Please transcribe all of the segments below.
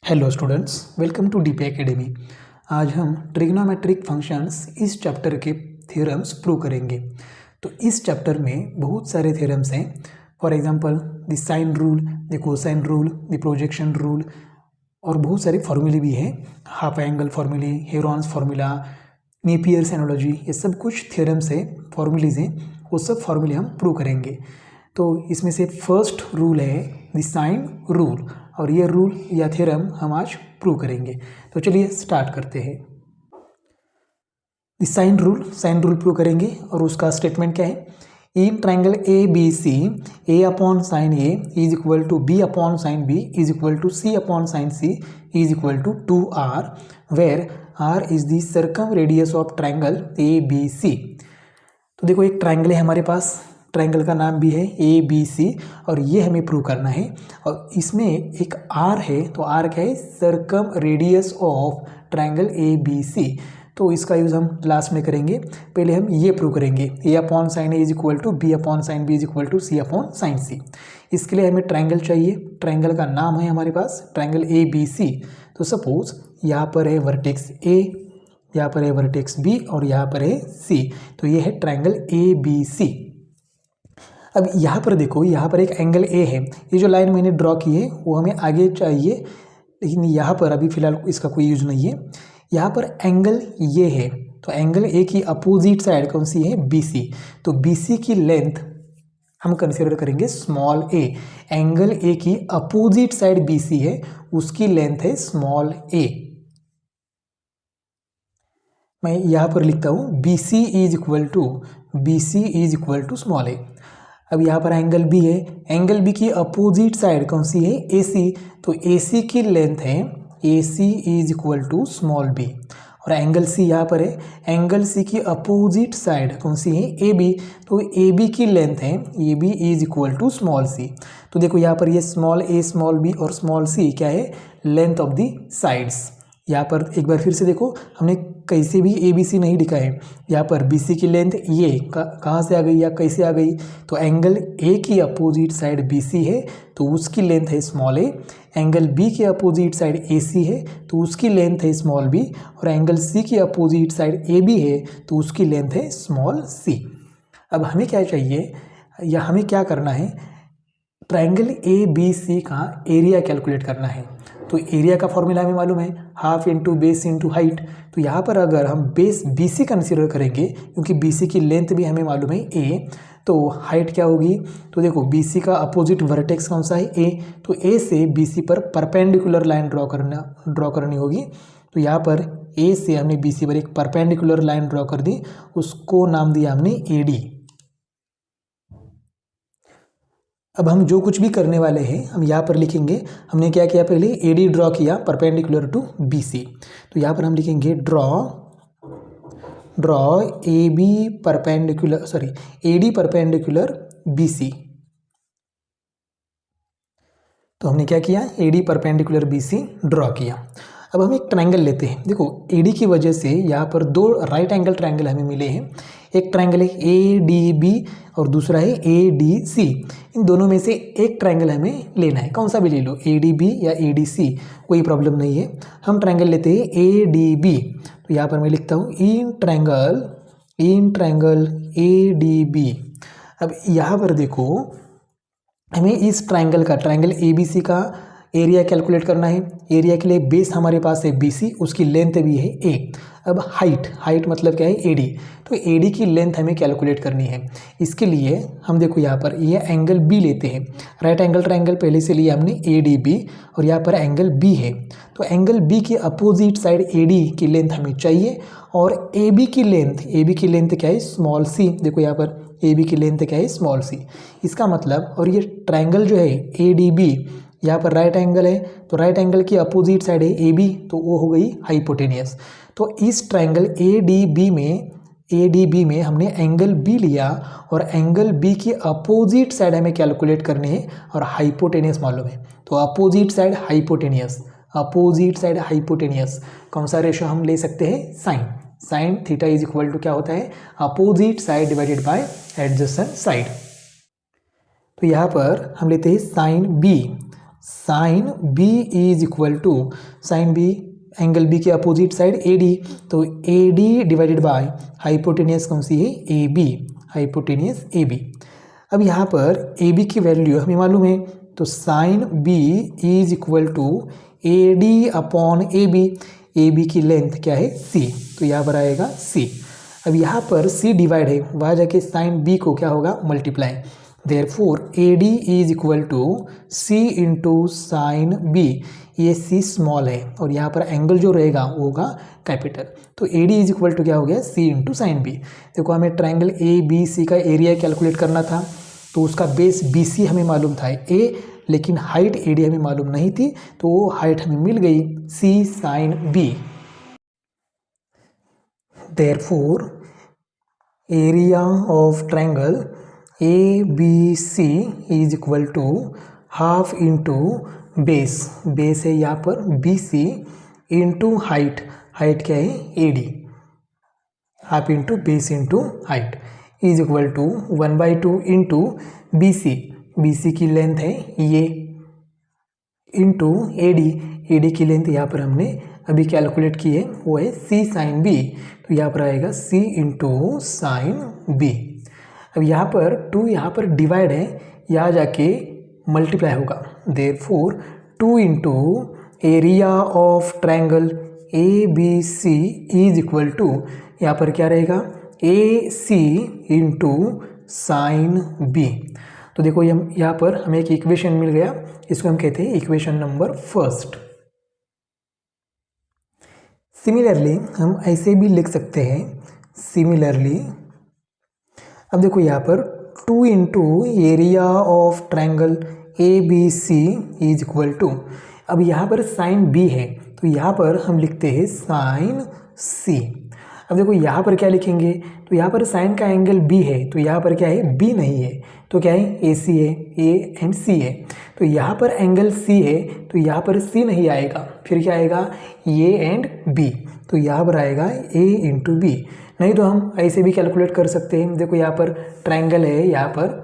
Hello students, welcome to DP Academy. आज हम trigonometric functions इस चैप्टर के थ्योरम्स प्रूव करेंगे। तो इस चैप्टर में बहुत सारे थ्योरम्स हैं। For example the sine rule, the cosine rule, the projection rule और बहुत सारे फॉर्मूले भी हैं। हाफ एंगल फॉर्मूले, हेरोन्स फार्मूला, नेपियर्स एनालॉजी, ये सब कुछ थ्योरम्स हैं, फॉर्मूलेज हैं। वो सब फॉर्मूले हम प्रूव करेंगे। तो इसमें से फर्स्ट रूल है द साइन रूल, और ये रूल या थ्योरम हम आज प्रूव करेंगे। तो चलिए स्टार्ट करते हैं। द साइन रूल प्रूव करेंगे और उसका स्टेटमेंट क्या है? In triangle A B C, A upon sine A is equal to B upon sine B is equal to C upon sine C is equal to 2r, where r is the circum radius of triangle A B C. तो देखो, एक triangle है हमारे पास, triangle का नाम भी है A B C, और ये हमें प्रूव करना है। और इसमें एक आर है, तो आर क्या है? Circum radius of triangle A B C. तो इसका यूज़ हम लास्ट में करेंगे। पहले हम ये प्रूव करेंगे, A upon sine A is equal to B upon sine B is equal to C upon sine C. इसके लिए हमें ट्राइंगल चाहिए। ट्राइंगल का नाम है हमारे पास ट्राइंगल ए बी सी। तो सपोज यहाँ पर है वर्टेक्स ए, यहाँ पर है वर्टेक्स बी और यहाँ पर है सी। तो ये है ट्राइंगल ए बी सी। अब यहाँ पर देखो, यहाँ पर एक एंगल ए है। ये जो लाइन मैंने ड्रॉ की है वो हमें आगे चाहिए, लेकिन यहाँ पर अभी फिलहाल इसका कोई यूज नहीं है। यहाँ पर एंगल ये है, तो एंगल ए की अपोजिट साइड कौन सी है? B C. तो बी सी की लेंथ हम कंसिडर करेंगे स्मॉल ए। एंगल ए की अपोजिट साइड बी सी है, उसकी लेंथ है स्मॉल ए। मैं यहाँ पर लिखता हूँ B C is equal to small A. अब यहाँ पर एंगल बी है, एंगल बी की अपोजिट साइड कौन सी है? ए सी। तो ए सी की लेंथ है A C is equal to small B. और एंगल सी यहाँ पर है, एंगल सी की अपोजिट साइड कौन सी है? A B. तो ए बी की लेंथ है A B is equal to small C. तो देखो यहाँ पर ये स्मॉल ए, स्मॉल बी और स्मॉल सी क्या है? Length of the sides. यहाँ पर एक बार फिर से देखो, हमने कैसे भी ए बी सी नहीं लिखा है। यहाँ पर बी सी की लेंथ ये कहाँ से आ गई या कैसे आ गई? तो एंगल ए की अपोजिट साइड बी सी है, तो उसकी लेंथ है स्मॉल ए। एंगल बी के अपोजिट साइड ए सी है, तो उसकी लेंथ है स्मॉल बी। और एंगल सी की अपोजिट साइड ए बी है, तो उसकी लेंथ है स्मॉल सी। अब हमें क्या चाहिए या हमें क्या करना है? ट्राइंगल ए बी सी का एरिया कैलकुलेट करना है। तो एरिया का फॉर्मूला हमें मालूम है, half into base into height. तो यहाँ पर अगर हम बेस बी सी कंसिडर करेंगे, क्योंकि बी सी की लेंथ भी हमें मालूम है ए, तो हाइट क्या होगी? तो देखो, बी सी का अपोजिट वर्टेक्स कौन सा है? ए। तो ए से बी सी पर परपेंडिकुलर लाइन ड्रॉ करनी होगी। तो यहाँ पर ए से हमने बी सी पर एक परपेंडिकुलर लाइन ड्रॉ कर दी, उसको नाम दिया हमने ए डी। अब हम जो कुछ भी करने वाले हैं हम यहाँ पर लिखेंगे। हमने क्या किया? पहले ए डी ड्रॉ किया परपेंडिकुलर टू बी सी। तो यहाँ पर हम लिखेंगे draw A B perpendicular, sorry, A D perpendicular B C. तो हमने क्या किया? A D perpendicular B C draw किया। अब हम एक ट्रायंगल लेते हैं। देखो, ए डी की वजह से यहाँ पर दो राइट एंगल ट्रायंगल हमें मिले हैं। एक ट्रायंगल है ए डी बी और दूसरा है ए डी सी। इन दोनों में से एक ट्रायंगल हमें लेना है, कौन सा भी ले लो, ए डी बी या ए डी सी, कोई प्रॉब्लम नहीं है। हम ट्रायंगल लेते हैं ए डी बी। तो यहाँ पर मैं लिखता हूँ in triangle A D B. अब यहाँ पर देखो, हमें इस ट्रायंगल का, ट्रायंगल ए बी सी का एरिया कैलकुलेट करना है। एरिया के लिए बेस हमारे पास है बी सी, उसकी लेंथ भी है ए। अब हाइट मतलब क्या है? A D. तो ए डी की लेंथ हमें कैलकुलेट करनी है। इसके लिए हम देखो यहाँ पर ये एंगल बी लेते हैं। राइट एंगल ट्रायंगल पहले से लिया हमने ए डी बी, और यहाँ पर एंगल बी है। तो एंगल बी के अपोजिट साइड ए डी की लेंथ हमें चाहिए, और ए बी की लेंथ क्या है? Small C. देखो यहाँ पर ए बी की लेंथ क्या है? Small C. इसका मतलब, और ये ट्रायंगल जो है ए डी बी, यहाँ पर राइट एंगल है, तो राइट एंगल की अपोजिट साइड है ए बी, तो वो हो गई हाइपोटेनियस। तो इस ट्रायंगल ए डी बी में हमने एंगल बी लिया, और एंगल बी की अपोजिट साइड हमें कैलकुलेट करनी है, और हाइपोटेनियस मालूम है। तो अपोजिट साइड हाइपोटेनियस कौन सा रेशो हम ले सकते हैं? Sine theta is equal to क्या होता है? Opposite side divided by adjacent side. तो यहाँ पर हम लेते हैं sine sine B is equal to sine B angle B के अपोजिट साइड ए डी, तो A D divided by hypotenuse कौन सी है A B, hypotenuse A B. अब यहाँ पर ए बी की वैल्यू हमें मालूम है, तो sine B is equal to A D upon A B की लेंथ क्या है सी, तो यहाँ पर आएगा सी। अब यहाँ पर सी डिवाइड है, वहाँ जाके साइन बी को क्या होगा multiply, therefore A D is equal to C into sine B, ये सी स्मॉल है और यहाँ पर एंगल जो रहेगा वो होगा कैपिटल, तो A D is equal to क्या हो गया सी इंटू साइन बी। देखो हमें ट्राइंगल ए बी सी का एरिया कैलकुलेट करना था, तो उसका बेस बी सी हमें मालूम था ए, लेकिन हाइट ए डी हमें मालूम नहीं थी, तो वो हाइट हमें मिल गई C sine B. Therefore area of triangle A B C is equal to half into base, base है यहाँ पर B C into height, height क्या है A D, half into base into height is equal to 1/2 into B C की length है ये into A D की length यहाँ पर हमने अभी कैलकुलेट की है वो है सी साइन बी, तो यहाँ पर आएगा सी इंटू साइन बी। अब यहाँ पर 2 यहाँ पर डिवाइड है, यहाँ जाके मल्टीप्लाई होगा, therefore 2 into area of triangle A B C is equal to, यहाँ पर क्या रहेगा A C into sine B. तो देखो यहाँ पर हमें एक इक्वेशन मिल गया, इसको हम कहते हैं इक्वेशन नंबर फर्स्ट। सिमिलरली हम ऐसे भी लिख सकते हैं, सिमिलरली अब देखो यहाँ पर 2 into area of triangle A B C is equal to, अब यहाँ पर साइन बी है तो यहाँ पर हम लिखते हैं साइन सी। अब देखो यहाँ पर क्या लिखेंगे, तो यहाँ पर साइन का एंगल बी है, तो यहाँ पर क्या है बी नहीं है, तो क्या है ए सी है, ए एंड सी है, तो यहाँ पर एंगल सी है तो यहाँ पर सी नहीं आएगा, फिर क्या आएगा ए एंड बी, तो यहाँ पर आएगा ए इंटू बी। नहीं तो हम ऐसे भी कैलकुलेट कर सकते हैं, देखो यहाँ पर ट्राइंगल है, यहाँ पर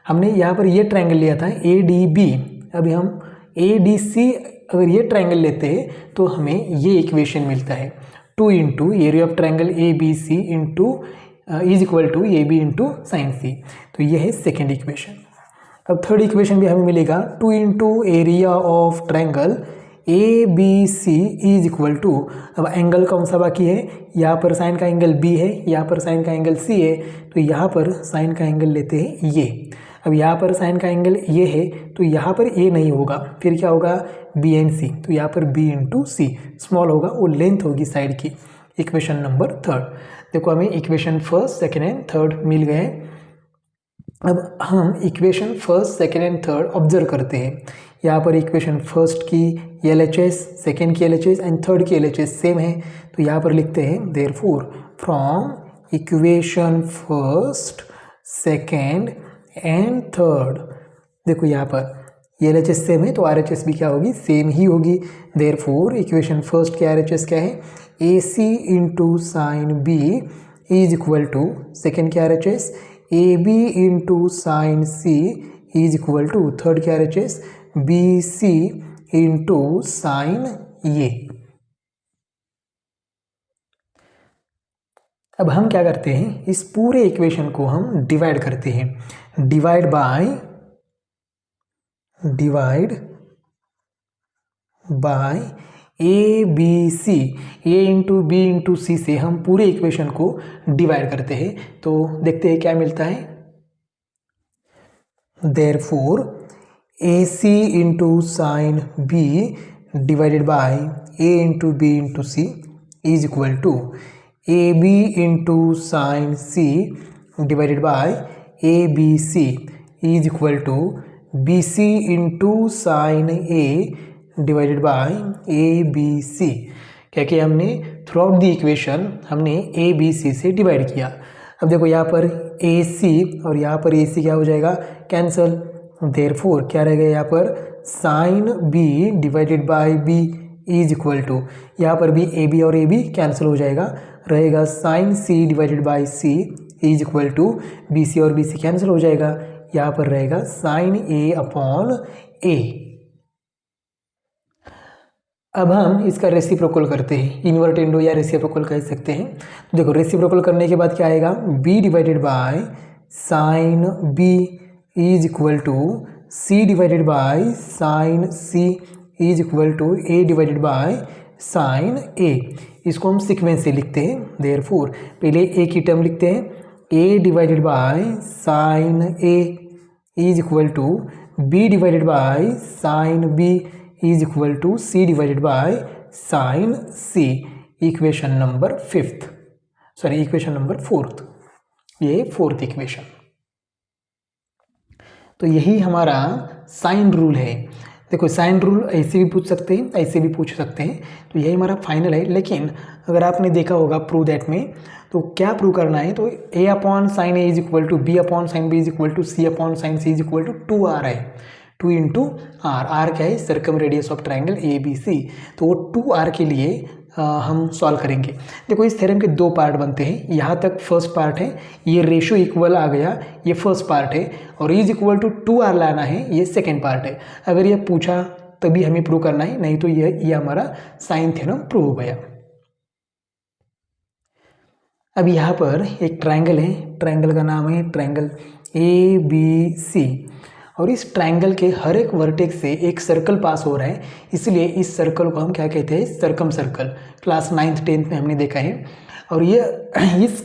हमने यहाँ पर ये ट्राइंगल लिया था ए डी बी, अभी हम ए डी सी अगर ये ट्राइंगल लेते हैं तो हमें ये इक्वेशन मिलता है 2 into area of triangle A B C into is equal to A B into sine C, तो ये है सेकेंड इक्वेशन। अब थर्ड इक्वेशन भी हमें मिलेगा 2 into area of triangle A B C is equal to, अब एंगल कौन सा बाकी है, यहाँ पर साइन का एंगल बी है, यहाँ पर साइन का एंगल सी है, तो यहाँ पर साइन का एंगल लेते हैं ये। अब यहाँ पर साइन का एंगल ये है तो यहाँ पर ए नहीं होगा, फिर क्या होगा बी एंड सी, तो यहाँ पर बी इंटू सी स्मॉल होगा, वो लेंथ होगी साइड की। इक्वेशन नंबर थर्ड, देखो हमें equation first second and third मिल गए। अब हम equation first second and third observe करते हैं। यहाँ पर इक्वेशन फर्स्ट की LHS, सेकेंड की LHS एंड थर्ड की LHS सेम है, तो यहाँ पर लिखते हैं therefore from equation first second and third, देखो यहाँ पर LHS सेम है तो RHS भी क्या होगी सेम ही होगी, देयरफॉर इक्वेशन फर्स्ट की RHS क्या है AC into sine B is equal to, second की RHS AB into sine C is equal to, third की RHS BC into sine A. अब हम क्या करते हैं, इस पूरे इक्वेशन को हम डिवाइड करते हैं, divide by A B C, A into B into C से हम पूरे इक्वेशन को डिवाइड करते हैं, तो देखते हैं क्या मिलता है। Therefore A C into sine B divided by A into B into C is equal to A B into sine C divided by A B C is equal to B C into sine A divided by A B C. क्या किया हमने, through out the equation हमने ए B सी से divide किया। अब देखो यहाँ पर ए सी और यहाँ पर ए सी क्या हो जाएगा कैंसल, देयरफॉर क्या रहेगा यहाँ पर sine B divided by B is equal to, यहाँ पर भी ए बी और ए बी कैंसिल हो जाएगा, रहेगा sine C divided by C is equal to B C और बी सी कैंसिल हो जाएगा, यहाँ पर रहेगा साइन ए अपॉन ए। अब हम इसका रेसिप्रोकल करते हैं, इन्वर्ट इंडो या रेसिप्रोकल कह सकते हैं। तो देखो रेसिप्रोकल करने के बाद क्या आएगा, b divided by sine b is equal to c divided by sine c is equal to a divided by sine a। इसको हम सीक्वेंस से लिखते हैं, देयरफॉर पहले a की टर्म लिखते हैं, a divided by sine a is equal to b divided by sine b is equal to c divided by sine c। Equation number equation number 4th, ये 4th इक्वेशन। तो यही हमारा sine rule है। देखो sine rule ऐसे भी पूछ सकते हैं, ऐसे भी पूछ सकते हैं। तो यही हमारा फाइनल है। लेकिन अगर आपने देखा होगा प्रूव दैट में, तो क्या प्रूव करना है, तो a upon sine A is equal to b upon sine b is equal to c upon sine c is equal to 2r है। 2 इंटू आर, आर क्या है, circum radius of triangle ABC। तो वो 2r के लिए हम solve करेंगे। देखो इस थ्योरम के 2 पार्ट बनते हैं। यहाँ तक फर्स्ट पार्ट है, ये रेशो इक्वल आ गया, ये फर्स्ट पार्ट है, और इज इक्वल टू 2r लाना है, ये सेकेंड पार्ट है। अगर ये पूछा तभी हमें प्रूव करना है, नहीं तो ये हमारा साइन थ्योरम प्रूव हो गया। अब यहाँ पर एक ट्राइंगल है, ट्राइंगल का नाम है ट्राइंगल ABC, और इस ट्राइंगल के हर एक वर्टेक्स से एक सर्कल पास हो रहा है, इसलिए इस सर्कल को हम क्या कहते हैं, circum circle. Class 9th 10th में हमने देखा है। और ये इस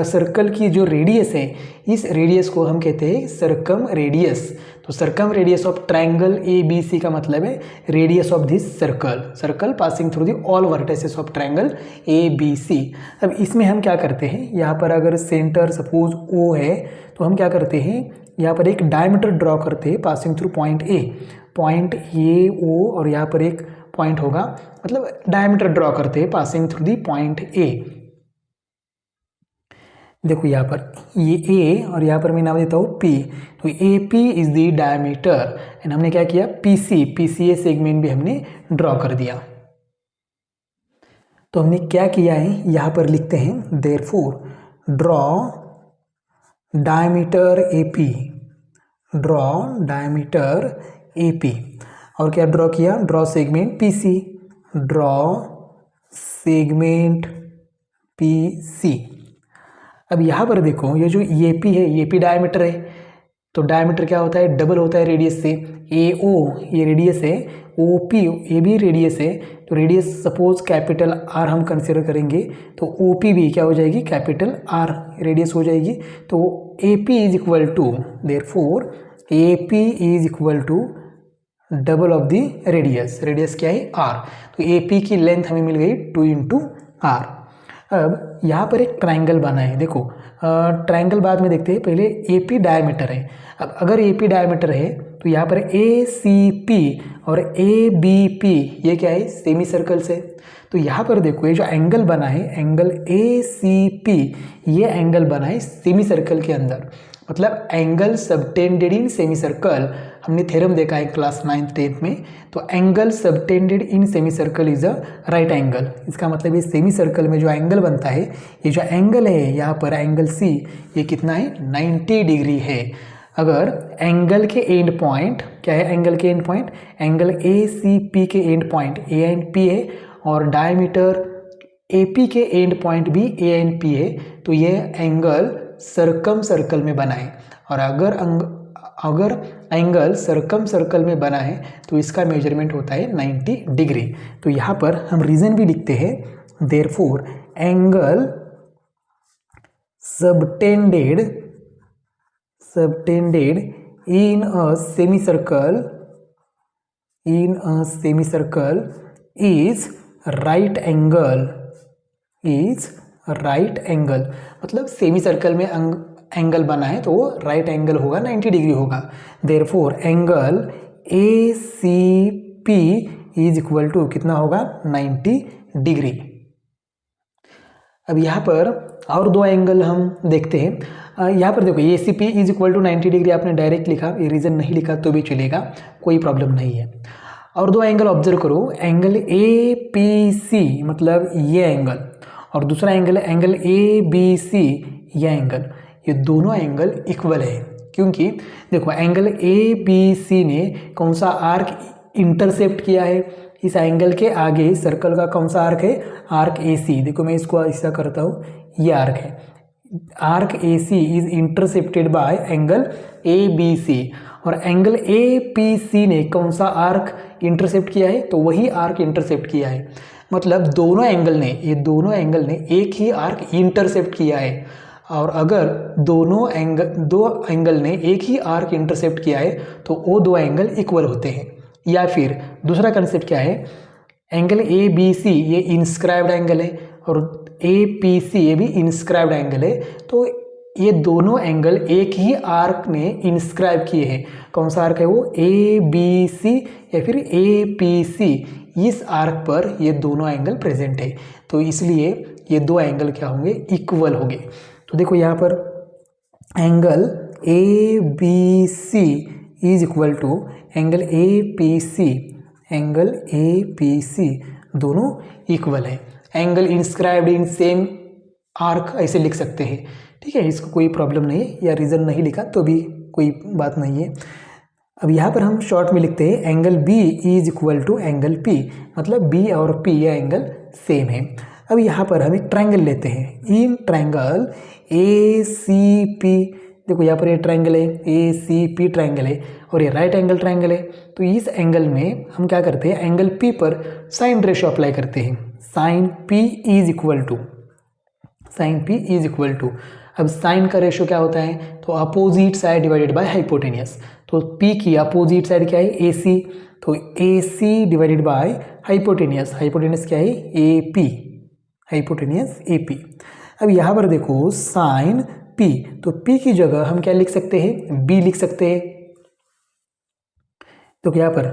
सर्कल की जो रेडियस है, इस रेडियस को हम कहते हैं सर्कम रेडियस। तो circum radius of triangle ABC का मतलब है radius of this circle passing through the all vertices of triangle ABC। अब इसमें हम क्या करते हैं, यहाँ पर अगर सेंटर सपोज O है, तो हम क्या करते हैं, यहाँ पर एक डायमीटर ड्रॉ करते हैं passing through point A O, और यहाँ पर एक पॉइंट होगा, मतलब डायमीटर ड्रॉ करते हैं passing through the point A। देखो यहाँ पर ये A और यहाँ पर मैं नाम देता हूँ P। तो AP is the diameter, and हमने क्या किया, PCA सेगमेंट भी हमने ड्रॉ कर दिया। तो हमने क्या किया है, यहाँ पर लिखते हैं, देयरफॉर ड्रॉ डायमीटर AP, और क्या ड्रॉ किया, ड्रॉ सेगमेंट PC। अब यहाँ पर देखो ये जो AP है, AP डायमीटर है, तो डायमीटर क्या होता है, डबल होता है रेडियस से। AO ये रेडियस है, OP ये भी रेडियस है, तो रेडियस सपोज कैपिटल R हम कंसिडर करेंगे, तो OP भी क्या हो जाएगी, कैपिटल R रेडियस हो जाएगी। तो AP is equal to, therefore AP is equal to double of the radius क्या है, R। तो AP की लेंथ हमें मिल गई 2 इंटू R। अब यहाँ पर एक ट्राइंगल बना है, देखो ट्राइंगल बाद में देखते हैं, पहले AP डायमीटर है। अब अगर AP डायमीटर है, तो यहाँ पर ACP और ABP ये क्या है, सेमी सर्कल्स है। तो यहाँ पर देखो ये जो एंगल बना है, एंगल ACP, ये एंगल बना है सेमी सर्कल के अंदर, मतलब angle subtended in semi circle. हमने थ्योरम देखा है क्लास 9th 10th में। तो angle subtended in semi circle is a right angle. इसका मतलब ये सेमी सर्कल में जो एंगल बनता है, ये जो एंगल है यहाँ पर एंगल C, ये कितना है, 90 डिग्री है। अगर एंगल के एंड पॉइंट क्या है, एंगल के एंड पॉइंट, एंगल ACP के and point A and P है, और डायमीटर AP के एंड पॉइंट भी A एंड P है, तो ये एंगल सर्कम सर्कल में बना है। और अगर एंगल सर्कम सर्कल में बना है, तो इसका मेजरमेंट होता है 90 डिग्री। तो यहाँ पर हम रीजन भी लिखते हैं, therefore angle subtended in a semicircle is right angle। मतलब सेमी सर्कल में एंगल बना है, तो वो राइट एंगल होगा, 90 डिग्री होगा। Therefore angle ACP is equal to कितना होगा, 90 डिग्री। अब यहाँ पर और 2 एंगल हम देखते हैं। यहाँ पर देखो ACP is equal to 90 degree आपने डायरेक्ट लिखा, ये रीज़न नहीं लिखा तो भी चलेगा, कोई प्रॉब्लम नहीं है। और 2 एंगल ऑब्जर्व करो, एंगल APC मतलब ये एंगल, और दूसरा एंगल है एंगल ABC, ये एंगल, ये दोनों एंगल इक्वल है। क्योंकि देखो एंगल ABC ने कौन सा आर्क इंटरसेप्ट किया है। इस एंगल के आगे सर्कल का कौन सा आर्क है, आर्क AC। देखो मैं इसको ऐसा करता हूँ, ये आर्क है, arc AC is intercepted bye angle ABC, और एंगल APC ने कौन सा आर्क इंटरसेप्ट किया है, तो वही आर्क इंटरसेप्ट किया है। मतलब दोनों एंगल ने, ये दोनों एंगल ने एक ही आर्क इंटरसेप्ट किया है। और अगर दो एंगल ने एक ही आर्क इंटरसेप्ट किया है तो वो दो एंगल इक्वल होते हैं। या फिर दूसरा कंसेप्ट क्या है, एंगल ABC ये इंस्क्राइब्ड एंगल है और APC ये भी इंस्क्राइब्ड एंगल है, तो ये दोनों एंगल एक ही आर्क ने इंस्क्राइब किए हैं। कौन सा आर्क है वो, ABC या फिर APC, इस आर्क पर ये दोनों एंगल प्रेजेंट है, तो इसलिए ये दो एंगल क्या होंगे, इक्वल होंगे। तो देखो यहाँ पर angle ABC is equal to angle APC, angle APC दोनों इक्वल है। Angle inscribed in same arc ऐसे लिख सकते हैं, ठीक है, इसको कोई प्रॉब्लम नहीं है, या रीज़न नहीं लिखा तो भी कोई बात नहीं है। अब यहाँ पर हम शॉर्ट में लिखते हैं angle B is equal to angle P, मतलब B और P यह एंगल सेम है। अब यहाँ पर हम एक ट्रायंगल लेते हैं, इन ट्रायंगल ACP, देखो यहाँ पर ये ट्रायंगल है, ACP ट्रायंगल है और ये राइट एंगल ट्रायंगल है। तो इस एंगल में हम क्या करते हैं, एंगल P पर साइन रेशो अप्लाई करते हैं, sine P is equal to, sine P is equal to, अब साइन का रेशो क्या होता है, तो opposite side divided by hypotenuse. तो P की अपोजिट साइड क्या है, AC, तो AC divided by hypotenuse, hypotenuse क्या है, AP, हाइपोटेनियस AP। अब यहाँ पर देखो साइन P, तो P की जगह हम क्या लिख सकते हैं, B लिख सकते हैं। तो यहाँ पर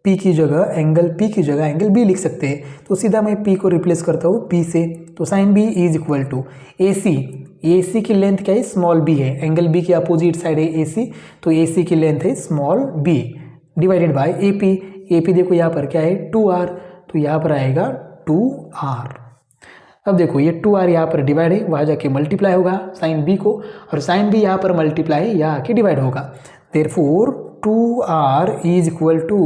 P की जगह, एंगल P की जगह एंगल B लिख सकते हैं, तो सीधा मैं P को रिप्लेस करता हूँ P से, तो sine B is equal to AC, AC की लेंथ क्या है, स्मॉल b है, एंगल B की अपोजिट साइड है AC, तो AC की लेंथ है small b, divided by AP, AP देखो यहाँ पर क्या है 2r, तो यहाँ पर आएगा 2r। अब देखो ये 2r यहाँ पर डिवाइड है, वहाँ जाके मल्टीप्लाई होगा साइन B को, और साइन B यहाँ पर मल्टीप्लाई यहाँ आके डिवाइड होगा, therefore 2r is equal to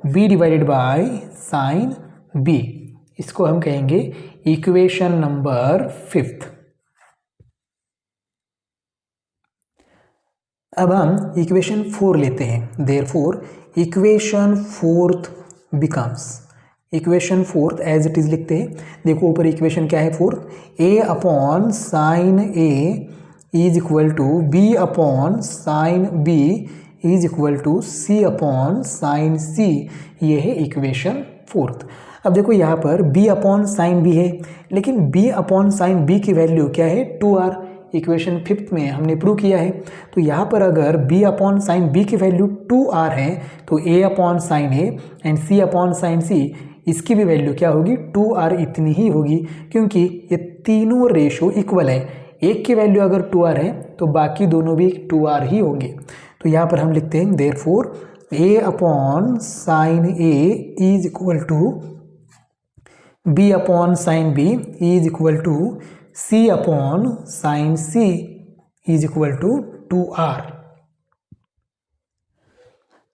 b divided by sine B। इसको हम कहेंगे इक्वेशन नंबर 5। अब हम इक्वेशन 4 लेते हैं, therefore equation 4th becomes, equation 4th as it is लिखते हैं। देखो ऊपर इक्वेशन क्या है 4th, a upon sine A is equal to b upon sine B is equal to c upon sine C, ये है इक्वेशन 4th। अब देखो यहाँ पर b अपॉन साइन B है, लेकिन b अपॉन साइन B की वैल्यू क्या है 2r, इक्वेशन 5th में हमने प्रूव किया है। तो यहाँ पर अगर b अपॉन साइन B की वैल्यू 2r है, तो a upon sine A and c upon sine C, इसकी भी वैल्यू क्या होगी 2r इतनी ही होगी, क्योंकि ये तीनों रेशो इक्वल है। एक की वैल्यू अगर 2r है तो बाकी दोनों भी 2r ही होंगे। तो यहाँ पर हम लिखते हैं therefore a upon sine A is equal to b upon sine B is equal to c upon sine C is equal to 2r।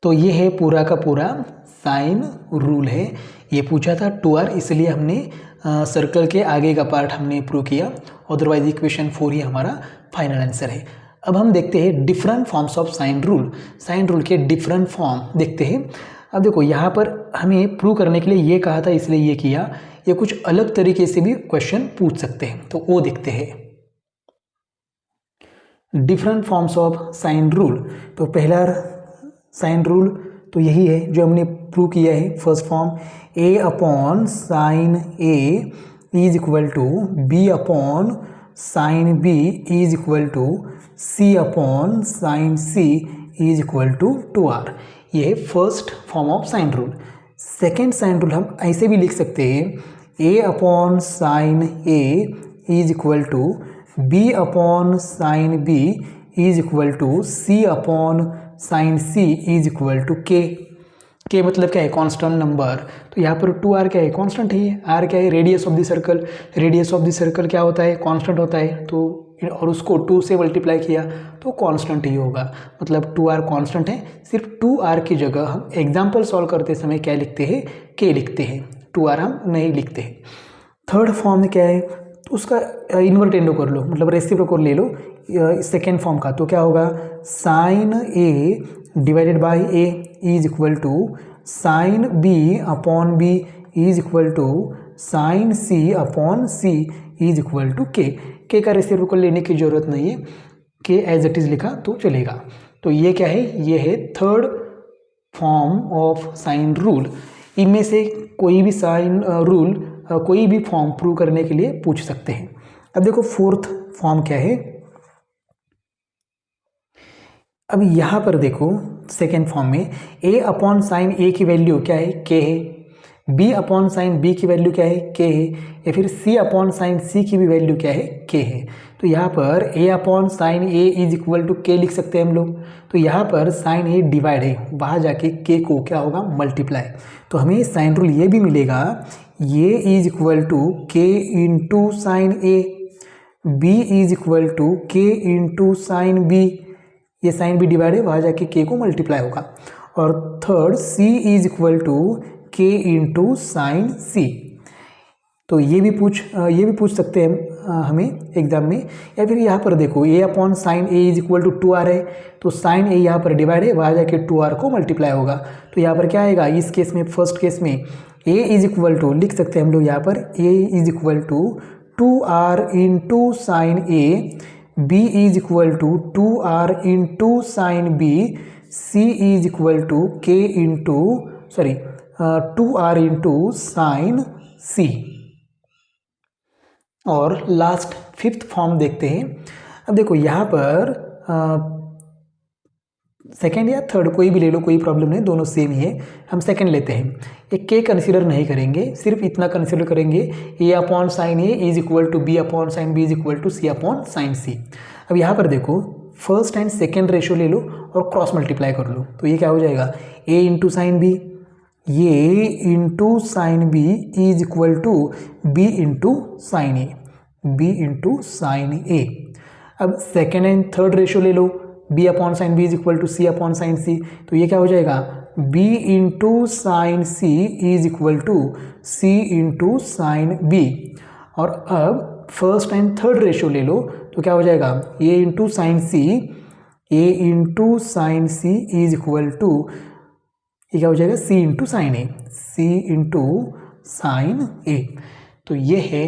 तो ये है पूरा का पूरा साइन रूल है। ये पूछा था 2r, इसलिए हमने सर्कल के आगे का पार्ट हमने प्रूव किया, अदरवाइज इक्वेशन 4 ही हमारा फाइनल आंसर है। अब हम देखते हैं different forms of sine rule, sine rule के डिफरेंट फॉर्म देखते हैं। अब देखो यहाँ पर हमें प्रूव करने के लिए ये कहा था, इसलिए ये किया, ये कुछ अलग तरीके से भी क्वेश्चन पूछ सकते हैं, तो वो देखते हैं different forms of sine rule. तो पहला साइन रूल तो यही है जो हमने प्रूव किया है, first form a upon sine A is equal to b upon sine B is equal to c upon sine C is equal to 2r। ये है first form of sine rule. Second sine rule हम ऐसे भी लिख सकते हैं, a upon sine A is equal to b upon sine B is equal to c upon sine C is equal to K मतलब क्या है, कांस्टेंट नंबर। तो यहाँ पर 2r क्या है, कांस्टेंट ही है। r क्या है, radius of the circle, radius of the circle क्या होता है, कांस्टेंट होता है। तो और उसको 2 से मल्टीप्लाई किया तो कांस्टेंट ही होगा, मतलब 2r कांस्टेंट है। सिर्फ 2r की जगह हम एग्जाम्पल सॉल्व करते समय क्या लिखते हैं, k लिखते हैं, 2r हम नहीं लिखते हैं। थर्ड फॉर्म में क्या है, तो उसका इन्वर्टेंडो कर लो, मतलब रेसिप्रोकल ले लो सेकेंड फॉर्म का, तो क्या होगा sine A divided by A is equal to sine B upon B is equal to sine C upon C is equal to K का रेसिप्रोकल लेने की जरूरत नहीं है, के एज इट इज लिखा तो चलेगा। तो ये क्या है, ये है third form of sine rule. इनमें से कोई भी साइन रूल कोई भी फॉर्म प्रूव करने के लिए पूछ सकते हैं। अब देखो फोर्थ फॉर्म क्या है, अब यहाँ पर देखो सेकेंड फॉर्म में a अपॉन साइन ए की वैल्यू क्या है, k है, b अपॉन साइन b की वैल्यू क्या है, k है, या फिर c अपॉन साइन c की भी वैल्यू क्या है, k है। तो यहाँ पर a upon sine A is equal to k लिख सकते हैं हम लोग। तो यहाँ पर साइन ए डिवाइड है, वहाँ जाके k को क्या होगा मल्टीप्लाई, तो हमें साइन रूल ये भी मिलेगा, ये is equal to k into sine A, b is equal to k into sine b, ये साइन बी डिवाइड है, वहाँ जाके k को मल्टीप्लाई होगा। और third c is equal to k into sine c, तो ये भी पूछ सकते हैं हमें एग्जाम में। या फिर यहाँ पर देखो a upon sine A is equal to 2r है, तो साइन ए यहाँ पर डिवाइड है, वहाँ जाके 2r को मल्टीप्लाई होगा। तो यहाँ पर क्या आएगा, इस केस में फर्स्ट केस में a इज इक्वल टू लिख सकते हैं हम लोग यहाँ पर a is equal to 2r into sine A, b is equal to 2r into sine b, c is equal to k into 2r into sine c। और last fifth form देखते हैं। अब देखो यहाँ पर सेकेंड या थर्ड कोई भी ले लो, कोई प्रॉब्लम नहीं, दोनों सेम ही है। हम सेकेंड लेते हैं, एक के कंसीडर नहीं करेंगे, सिर्फ इतना कंसीडर करेंगे A upon sine A is equal to B upon sine B is equal to C upon sine C. अब यहाँ पर देखो फर्स्ट एंड सेकेंड रेशियो ले लो और क्रॉस मल्टीप्लाई कर लो, तो ये क्या हो जाएगा, ए इंटू साइन बी, ये into sine B is equal to B into sine A, B into sine A. अब सेकेंड एंड थर्ड रेशियो ले लो, b upon sine B is equal to C upon sine C, तो ये क्या हो जाएगा, b into sine C is equal to C into sine B. और अब फर्स्ट एंड थर्ड रेशियो ले लो, तो क्या हो जाएगा, a into sine C, a into sine C is equal to, ये क्या हो जाएगा, c into sine A, c into sine A. तो ये है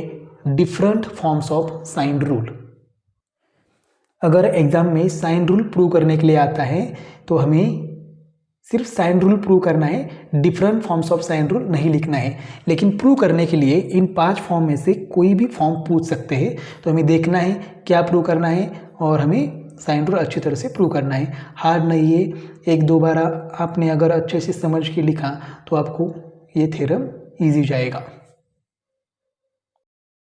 different forms of sine rule. अगर एग्जाम में साइन रूल प्रूव करने के लिए आता है तो हमें सिर्फ साइन रूल प्रूव करना है, different forms of sine rule नहीं लिखना है। लेकिन प्रूव करने के लिए इन 5 फॉर्म में से कोई भी फॉर्म पूछ सकते हैं, तो हमें देखना है क्या प्रूव करना है और हमें साइन रूल अच्छी तरह से प्रूव करना है। हार्ड नहीं है, 1-2 बार आपने अगर अच्छे से समझ के लिखा तो आपको ये थ्योरम ईजी जाएगा।